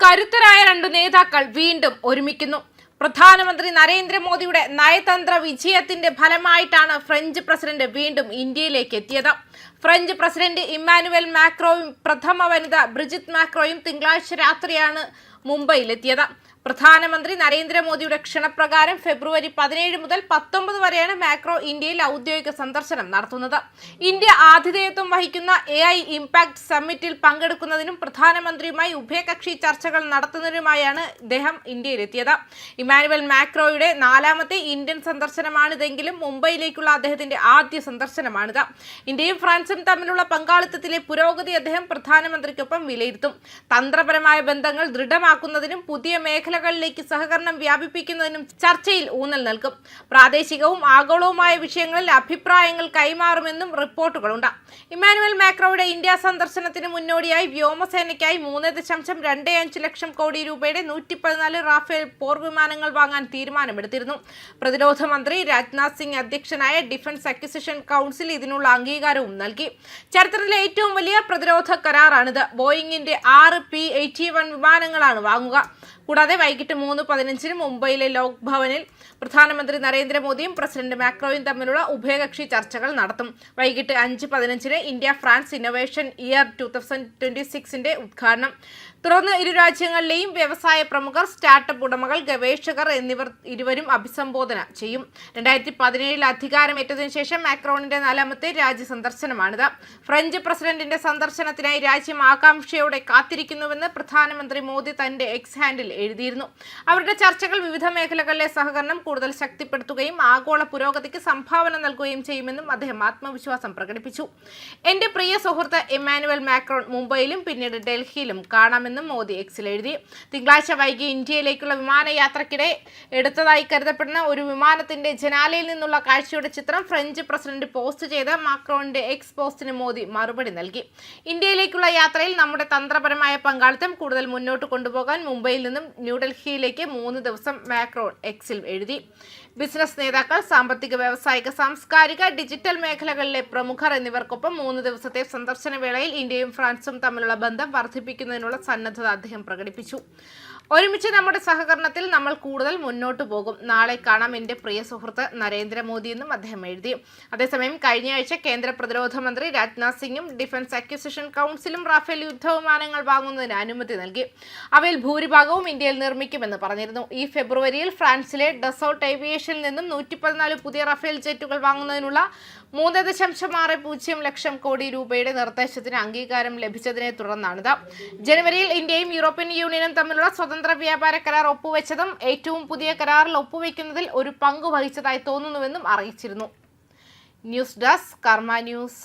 കരുത്തരായ രണ്ടു നേതാക്കൾ വീണ്ടും ഒരുമിക്കുന്നു. പ്രധാനമന്ത്രി നരേന്ദ്രമോദിയുടെ നയതന്ത്ര വിജയത്തിന്റെ ഫലമായിട്ടാണ് ഫ്രഞ്ച് പ്രസിഡന്റ് വീണ്ടും ഇന്ത്യയിലേക്ക് എത്തിയത്. ഫ്രഞ്ച് പ്രസിഡന്റ് ഇമ്മാനുവൽ മാക്രോയും പ്രഥമ വനിത ബ്രിജിറ്റ് മാക്രോയും തിങ്കളാഴ്ച രാത്രിയാണ് മുംബൈയിലെത്തിയത്. പ്രധാനമന്ത്രി നരേന്ദ്രമോദിയുടെ ക്ഷണപ്രകാരം ഫെബ്രുവരി 17 മുതൽ 19 വരെയാണ് മാക്രോ ഇന്ത്യയിൽ ഔദ്യോഗിക സന്ദർശനം നടത്തുന്നത്. ഇന്ത്യ ആതിഥേയത്വം വഹിക്കുന്ന AI ഇംപാക്ട് സമ്മിറ്റിൽ പങ്കെടുക്കുന്നതിനും പ്രധാനമന്ത്രിയുമായി ഉഭയകക്ഷി ചർച്ചകൾ നടത്തുന്നതിനുമായാണ് ഇദ്ദേഹം ഇന്ത്യയിലെത്തിയത്. ഇമ്മാനുവൽ മാക്രോയുടെ 4ാമത്തെ ഇന്ത്യൻ സന്ദർശനമാണിതെങ്കിലും മുംബൈയിലേക്കുള്ള അദ്ദേഹത്തിന്റെ ആദ്യ സന്ദർശനമാണിത്. ഇന്ത്യയും ഫ്രാൻസും തമ്മിലുള്ള പങ്കാളിത്തത്തിലെ പുരോഗതി അദ്ദേഹം പ്രധാനമന്ത്രിക്കൊപ്പം വിലയിരുത്തും. തന്ത്രപരമായ ബന്ധങ്ങൾ ദൃഢമാക്കുന്നതിനും പുതിയ മേഖലകളിലേക്ക് സഹകരണം വ്യാപിപ്പിക്കുന്നതിനും ചർച്ചയിൽ ഊന്നൽ നൽകും. പ്രാദേശികവും ആഗോളവുമായ വിഷയങ്ങളിൽ അഭിപ്രായങ്ങൾ കൈമാറുമെന്നും റിപ്പോർട്ടുകളുണ്ട്. ഇമ്മാനുവൽ മാക്രോയുടെ ഇന്ത്യ സന്ദർശനത്തിന് മുന്നോടിയായി വ്യോമസേനയ്ക്കായി 3.25 ലക്ഷം കോടി രൂപയുടെ 114 റാഫേൽ പോർ വിമാനങ്ങൾ വാങ്ങാൻ തീരുമാനമെടുത്തിരുന്നു. പ്രതിരോധ മന്ത്രി രാജ്നാഥ് സിംഗ് അധ്യക്ഷനായ ഡിഫൻസ് അക്വിസിഷൻ കൗൺസിൽ ഇതിനുള്ള അംഗീകാരവും നൽകി. ചരിത്രത്തിലെ ഏറ്റവും വലിയ പ്രതിരോധ കരാറാണിത്. ബോയിങ്ങിന്റെ 6 P-81 വിമാനങ്ങളാണ് വാങ്ങുക. കൂടാതെ വൈകിട്ട് 3:15 മുംബൈയിലെ ലോക് ഭവനിൽ പ്രധാനമന്ത്രി നരേന്ദ്രമോദിയും പ്രസിഡന്റ് മാക്രോയും തമ്മിലുള്ള ഉഭയകക്ഷി ചർച്ചകൾ നടത്തും. വൈകിട്ട് 5:15 ഇന്ത്യ ഫ്രാൻസ് ഇന്നൊവേഷൻ ഇയർ 2026ന്റെ ഉദ്ഘാടനം. തുടർന്ന് ഇരു രാജ്യങ്ങളിലെയും വ്യവസായ പ്രമുഖർ, സ്റ്റാർട്ടപ്പ് ഉടമകൾ, ഗവേഷകർ എന്നിവർ ഇരുവരും അഭിസംബോധന ചെയ്യും. 2017 അധികാരമേറ്റതിനു ശേഷം മാക്രോണിന്റെ 4ാമത്തെ രാജ്യ സന്ദർശനമാണിത്. ഫ്രഞ്ച് പ്രസിഡന്റിന്റെ സന്ദർശനത്തിനായി രാജ്യം ആകാംക്ഷയോടെ കാത്തിരിക്കുന്നുവെന്ന് പ്രധാനമന്ത്രി മോദി തന്റെ എക്സ് ഹാൻഡിൽ എഴുതിയിരുന്നു. അവരുടെ ചർച്ചകൾ വിവിധ മേഖലകളിലെ സഹകരണം കൂടുതൽ ശക്തിപ്പെടുത്തുകയും ആഗോള പുരോഗതിക്ക് സംഭാവന നൽകുകയും ചെയ്യുമെന്നും അദ്ദേഹം ആത്മവിശ്വാസം പ്രകടിപ്പിച്ചു. എന്റെ പ്രിയ സുഹൃത്ത് ഇമ്മാനുവൽ മാക്രോൺ മുംബൈയിലും പിന്നീട് ഡൽഹിയിലും കാണാമെന്നും മോദി എക്സിൽ എഴുതി. തിങ്കളാഴ്ച വൈകി ഇന്ത്യയിലേക്കുള്ള വിമാനയാത്രയ്ക്കിടെ എടുത്തതായി കരുതപ്പെടുന്ന ഒരു വിമാനത്തിന്റെ ജനാലയിൽ നിന്നുള്ള കാഴ്ചയുടെ ചിത്രം ഫ്രഞ്ച് പ്രസിഡന്റ് പോസ്റ്റ് ചെയ്ത മാക്രോണിന്റെ എക്സ് പോസ്റ്റിന് മോദി മറുപടി നൽകി. ഇന്ത്യയിലേക്കുള്ള യാത്രയിൽ നമ്മുടെ തന്ത്രപരമായ പങ്കാളിത്തം കൂടുതൽ മുന്നോട്ട് കൊണ്ടുപോകാൻ മുംബൈയിൽ നിന്നും ന്യൂഡൽഹിയിലേക്ക് 3 ദിവസം മാക്രോൺ എക്സിൽ എഴുതി. ബിസിനസ് നേതാക്കൾ, സാമ്പത്തിക, വ്യാവസായിക, സാംസ്കാരിക, ഡിജിറ്റൽ മേഖലകളിലെ പ്രമുഖർ എന്നിവർക്കൊപ്പം 3 ദിവസത്തെ സന്ദർശന വേളയിൽ ഇന്ത്യയും ഫ്രാൻസും തമ്മിലുള്ള ബന്ധം വർദ്ധിപ്പിക്കുന്നതിനുള്ള സന്നദ്ധത അദ്ദേഹം പ്രകടിപ്പിച്ചു. ഒരുമിച്ച് നമ്മുടെ സഹകരണത്തിൽ നമ്മൾ കൂടുതൽ മുന്നോട്ട് പോകും. നാളെ കാണാം എന്റെ പ്രിയ സുഹൃത്ത് നരേന്ദ്രമോദിയെന്നും അദ്ദേഹം എഴുതി. അതേസമയം കഴിഞ്ഞയാഴ്ച കേന്ദ്ര പ്രതിരോധ മന്ത്രി രാജ്നാഥ് സിംഗും ഡിഫൻസ് അക്വിസിഷൻ കൗൺസിലും റാഫേൽ യുദ്ധവിമാനങ്ങൾ വാങ്ങുന്നതിന് അനുമതി നൽകി. അവയിൽ ഭൂരിഭാഗവും ഇന്ത്യയിൽ നിർമ്മിക്കുമെന്ന് പറഞ്ഞിരുന്നു. ഈ ഫെബ്രുവരിയിൽ ഫ്രാൻസിലെ ഡസോട്ട് ഏവിയേഷനിൽ നിന്നും 114 പുതിയ റാഫേൽ ജെറ്റുകൾ വാങ്ങുന്നതിനുള്ള 3.60 ലക്ഷം കോടി രൂപയുടെ നിർദ്ദേശത്തിന് അംഗീകാരം ലഭിച്ചതിനെ തുടർന്നാണിത്. ജനുവരിയിൽ ഇന്ത്യയും യൂറോപ്യൻ യൂണിയനും തമ്മിലുള്ള സ്വതന്ത്ര വ്യാപാര കരാർ ഒപ്പുവെച്ചതും ഏറ്റവും പുതിയ കരാറിൽ ഒപ്പുവെക്കുന്നതിൽ ഒരു പങ്ക് വഹിച്ചതായി തോന്നുന്നുവെന്നും അറിയിച്ചിരുന്നു. ന്യൂസ് ഡെസ്ക് കർമ്മ ന്യൂസ്.